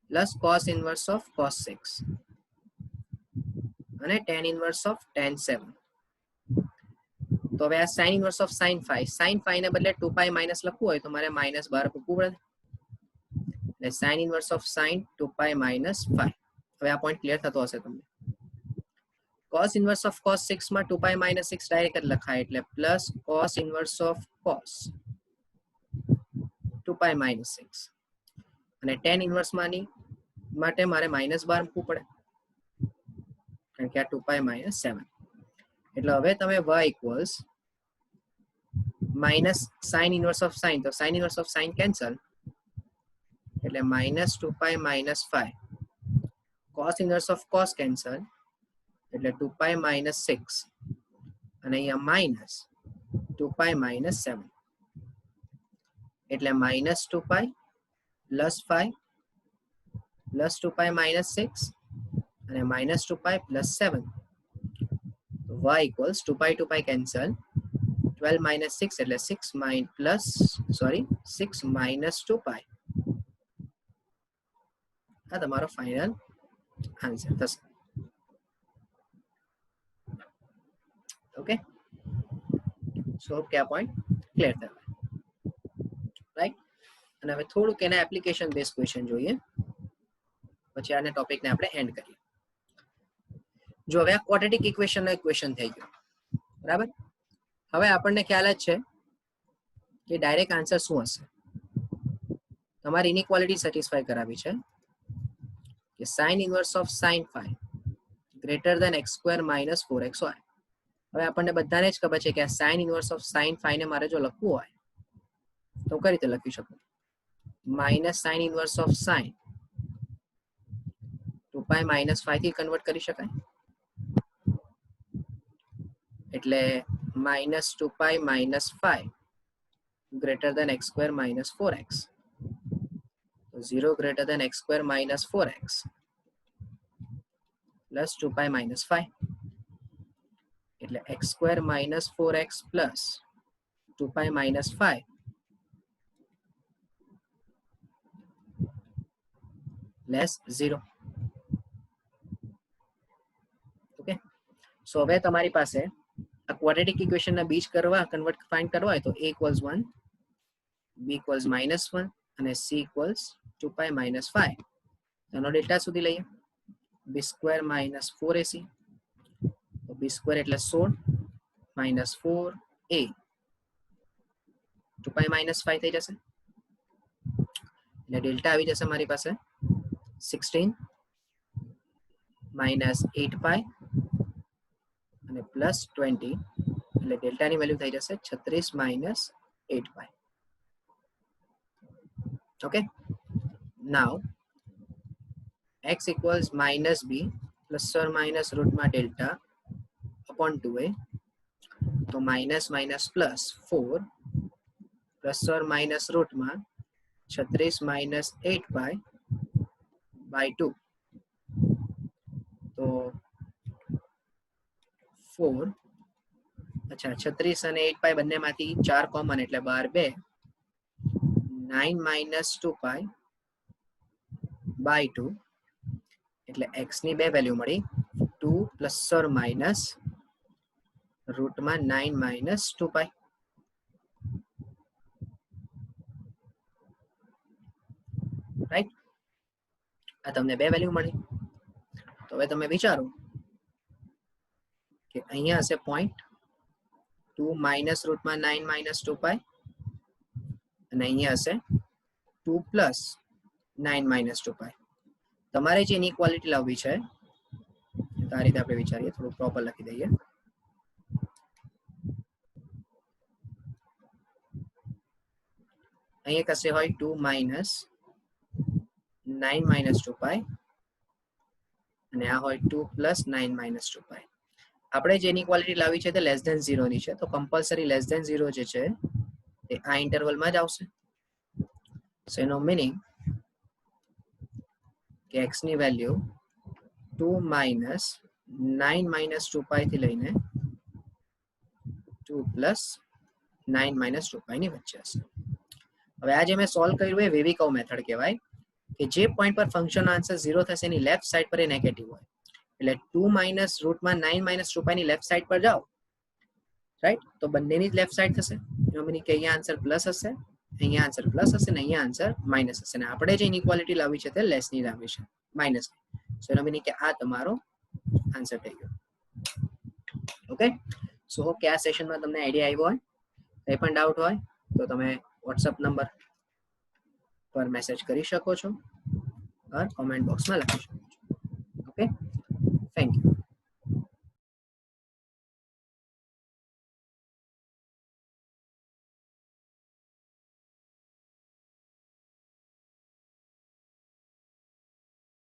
A: plus cos inverse of cos 6 અને tan ઇન્વર્સ ઓફ tan 7. તો હવે આ sin ઇન્વર્સ ઓફ sin 5 ને બદલે 2 પાઈ માઇનસ લખવું હોય તો મારે માઇનસ બહાર મૂકવું પડે, એટલે sin inverse of sin 2 pi minus 5. હવે આ પોઈન્ટ ક્લિયર થતો હશે તમને. cos ઇન્વર્સ ઓફ cos 6 માં 2 પાઈ માઇનસ 6 ડાયરેક્ટ જ લખાય, એટલે plus cos inverse of cos 2 pi minus 6 અને tan ઇન્વર્સ માની માટે મારે માઇનસ બહાર મૂકવું પડે, કારણ કે આ 2 પાઈ માઇનસ 7. એટલે હવે તમે y equals minus sine inverse of sine, તો sine inverse of sine cancel, એટલે minus 2 pi minus 5. cos inverse of cos cancel, એટલે 2 પાઈ માઇનસ 6 અને અહીંયા માઇનસ 2 પાઈ માઇનસ 7, એટલે minus 2 pi plus 5 plus 2 pi minus 6 અને minus 2 pi plus 7. y equals 2 પાઈ cancel, 12 minus 6 એટલે 6 minus 2 પાઈ. આ તમારો final answer થશે. ઓકે, સો કે આ પોઈન્ટ ક્લિયર થયો, રાઈટ. અને હવે થોડુંક એના એપ્લિકેશન બેઝ ક્વેશ્ચન જોઈએ, પછી આને ટોપિકને આપણે એન્ડ કરીએ. જો હવે આ ક્વોડ્રેટિક ઇક્વેશનનો એક ક્વેશ્ચન થઈ ગયો, બરાબર. હવે આપણને ખ્યાલ જ છે કે ડાયરેક્ટ આન્સર શું હશે. તમારી ઇનઇક્વાલિટી સેટિસ્ફાય કરાવી છે કે sine inverse of sine phi greater than x square minus 4xy. હવે આપણને બધાને જ ખબર છે કે આ sine inverse of sine phi ને મારે જો લખવું હોય તો કઈ રીતે લખી શકું? Minus sine inverse of sine 2π minus 5 થી કન્વર્ટ કરી શકાય, એટલે minus 2π minus 5 greater than x square minus 4x. 0 greater than x square minus 4x plus 2π minus 5 એટલે x square minus 4x plus 2π minus 5 less 0. Okay, સો હવે તમારી પાસે આ quadratic ઇક્વેશનના બીજ કરવા ફાઇન્ડ કરવા હોય તો a equals 1, b equals -1 અને c equals 2π minus 5. એનો ડેલ્ટા સુધી લઈએ. b square minus 4ac, તો b square એટલે 16 minus 4a 2π minus 5 થઈ જશે, એટલે ડેલ્ટા આવી જશે મારી પાસે 16 minus 8π અને પ્લસ 20, એટલે ડેલ્ટાની વેલ્યુ થઈ જશે 36 minus 8π. Okay, now x equals minus b plus or minus root ma delta upon 2a, तो minus minus plus 4 plus or minus root ma 36 minus 8π by 2, तो 4 अच्छा 36 અને 8π બંનેમાંથી 4 કોમન એટલે 12 9 minus 2π by 2, એટલે x ની બે વેલ્યુ મળી 2 plus or minus root માં 9 minus 2π. રાઈટ, આ તમને બે વેલ્યુ મળી. તો હવે તમે વિચારો કે અહીંયા હશે પોઈન્ટ 2 minus root માં 9 minus 2π અને અહીંયા હશે 2 plus 9 minus 2π. તમારે જે ઇનઇક્વાલિટી લાવવી છે તો આ રીતે આપણે વિચારીએ, થોડું પ્રોપર લખી દઈએ. અહીંયા કશે હોય 2 minus 9 minus 2π અને આ હોય 2 plus 9 minus 2π. આપણે જે ઇનઇક્વાલિટી લાવી છે તે લેસ ધેન 0 ની છે, તો કમ્પલસરી લેસ ધેન 0 જે છે એ આ ઇન્ટરવલમાં જ આવશે. સો એનો મીનિંગ કે x ની વેલ્યુ 2 minus 9 minus 2π થી લઈને 2 plus 9 minus 2π ની વચ્ચે હશે. હવે આ જે મેં સોલ્વ કર્યું એ વેવિકોવ મેથડ કહેવાય, કે જે પોઈન્ટ પર ફંક્શનનો આન્સર 0 થશે એની લેફ્ટ સાઈડ પર એ નેગેટિવ હોય, એટલે 2 minus રૂટમાં 9 minus 2π ની લેફ્ટ સાઈડ પર જાઓ, રાઈટ, તો બંનેની જ લેફ્ટ સાઈડ થશે. એનો મીનિંગ કે અહીંયા આન્સર પ્લસ હશે, અહીંયા આન્સર પ્લસ હશે ને અહીંયા આન્સર માઇનસ હશે. અને આપણે જે ઇનઇક્વાલિટી લાવી છે તે લેસ ની લાવી છે, માઇનસ. સો એનો મીનિંગ કે આ તમારો આન્સર થઈ ગયો. ઓકે, સો હોપ કે આ સેશનમાં તમને આઈડિયા આવ્યો હોય. કંઈ પણ ડાઉટ હોય તો તમે વોટ્સઅપ નંબર પર મેસેજ કરી શકો છો, કોમેન્ટ બોક્સમાં લખી શકો છો.